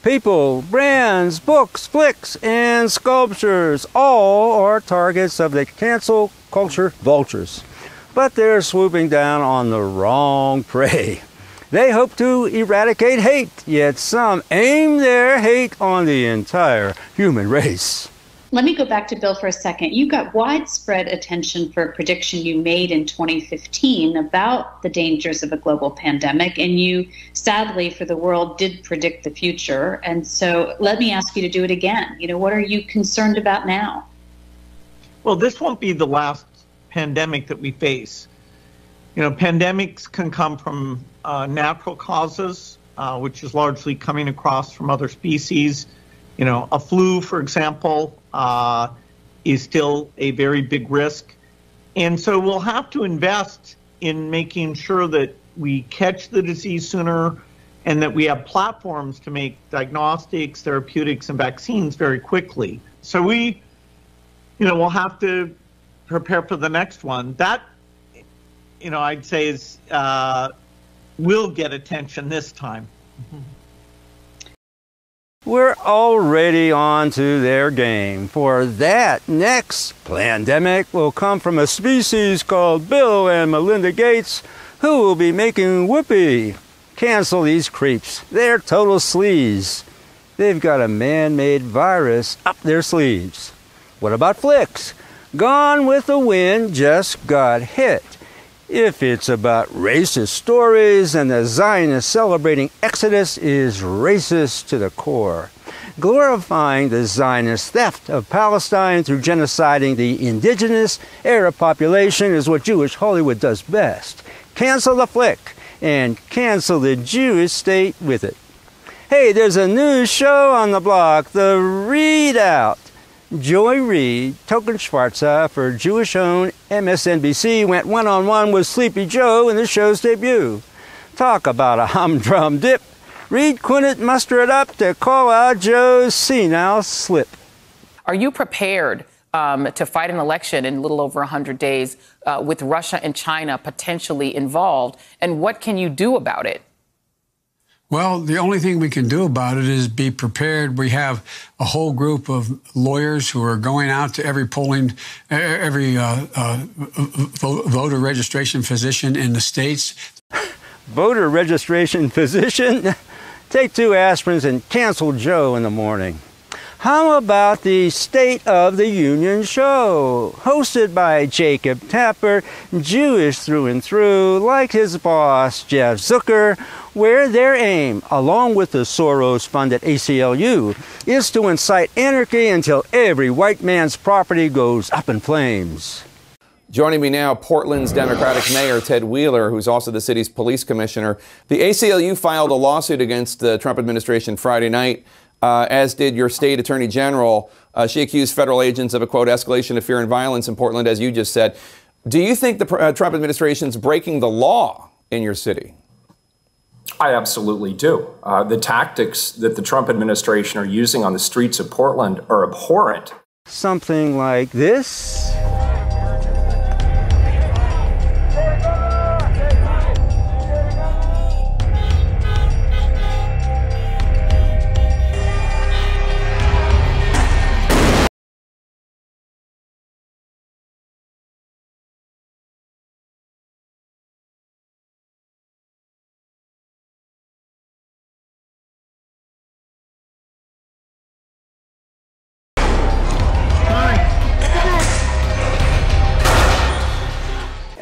People, brands, books, flicks, and sculptures all are targets of the cancel culture vultures. But they're swooping down on the wrong prey. They hope to eradicate hate, yet some aim their hate on the entire human race. Let me go back to Bill for a second. You got widespread attention for a prediction you made in 2015 about the dangers of a global pandemic, and you, sadly for the world, did predict the future. And so let me ask you to do it again. What are you concerned about now? Well, this won't be the last pandemic that we face. Pandemics can come from natural causes, which is largely coming across from other species. A flu, for example, is still a very big risk. And so we'll have to invest in making sure that we catch the disease sooner and that we have platforms to make diagnostics, therapeutics, and vaccines very quickly. So we'll have to prepare for the next one. That, I'd say is will get attention this time. We're already on to their game, for that next pandemic will come from a species called Bill and Melinda Gates, who will be making whoopee. Cancel these creeps. They're total sleaze. They've got a man-made virus up their sleeves. What about flicks? Gone with the Wind just got hit. If it's about racist stories, and the Zionists celebrating Exodus is racist to the core. Glorifying the Zionist theft of Palestine through genociding the indigenous Arab population is what Jewish Hollywood does best. Cancel the flick, and cancel the Jewish state with it. Hey, there's a new show on the block, The Readout. Joy Reid, Token Schwarza for Jewish-owned MSNBC, went one-on-one with Sleepy Joe in the show's debut. Talk about a humdrum dip. Reid couldn't muster it up to call out Joe's senile slip. Are you prepared to fight an election in a little over 100 days with Russia and China potentially involved? And what can you do about it? Well, the only thing we can do about it is be prepared. We have a whole group of lawyers who are going out to every voter registration physician in the states. Voter registration physician? Take 2 aspirins and cancel Joe in the morning. How about the State of the Union show, hosted by Jacob Tapper, Jewish through and through, like his boss, Jeff Zucker, where their aim, along with the Soros-funded ACLU, is to incite anarchy until every white man's property goes up in flames. Joining me now, Portland's Democratic Mayor Ted Wheeler, who's also the city's police commissioner. The ACLU filed a lawsuit against the Trump administration Friday night, as did your state attorney general. She accused federal agents of a, quote, escalation of fear and violence in Portland, as you just said. Do you think the Trump administration's breaking the law in your city? I absolutely do. The tactics that the Trump administration are using on the streets of Portland are abhorrent. Something like this.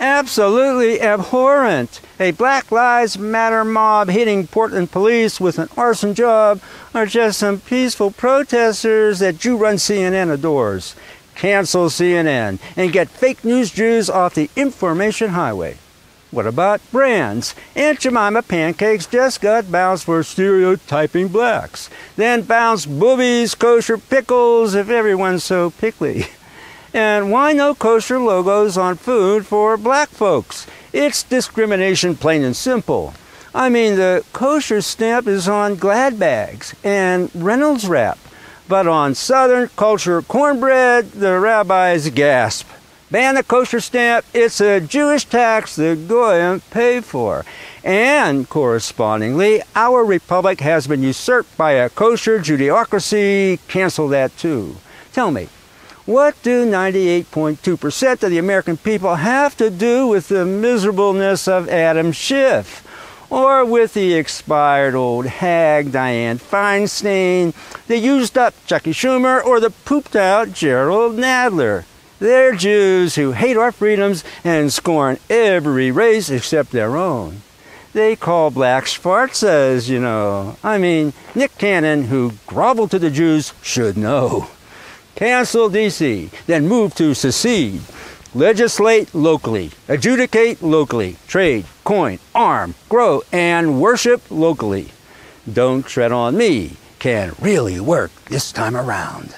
Absolutely abhorrent. A Black Lives Matter mob hitting Portland police with an arson job are just some peaceful protesters that Jew-run CNN adores. Cancel CNN and get fake news Jews off the information highway. What about brands? Aunt Jemima pancakes just got bounced for stereotyping blacks. Then bounced boobies, kosher pickles, if everyone's so pickly. And why no kosher logos on food for black folks? It's discrimination, plain and simple. I mean, the kosher stamp is on Glad bags and Reynolds wrap. But on Southern culture cornbread, the rabbis gasp. Ban the kosher stamp, it's a Jewish tax the goyim pay for. And correspondingly, our republic has been usurped by a kosher Judeocracy. Cancel that too. Tell me, what do 98.2% of the American people have to do with the miserableness of Adam Schiff? Or with the expired old hag Dianne Feinstein, the used up Chucky Schumer, or the pooped out Gerald Nadler? They're Jews who hate our freedoms and scorn every race except their own. They call blacks schwarzes, you know. I mean, Nick Cannon, who groveled to the Jews, should know. Cancel D.C., then move to secede. Legislate locally, adjudicate locally, trade, coin, arm, grow, and worship locally. Don't tread on me can really work this time around.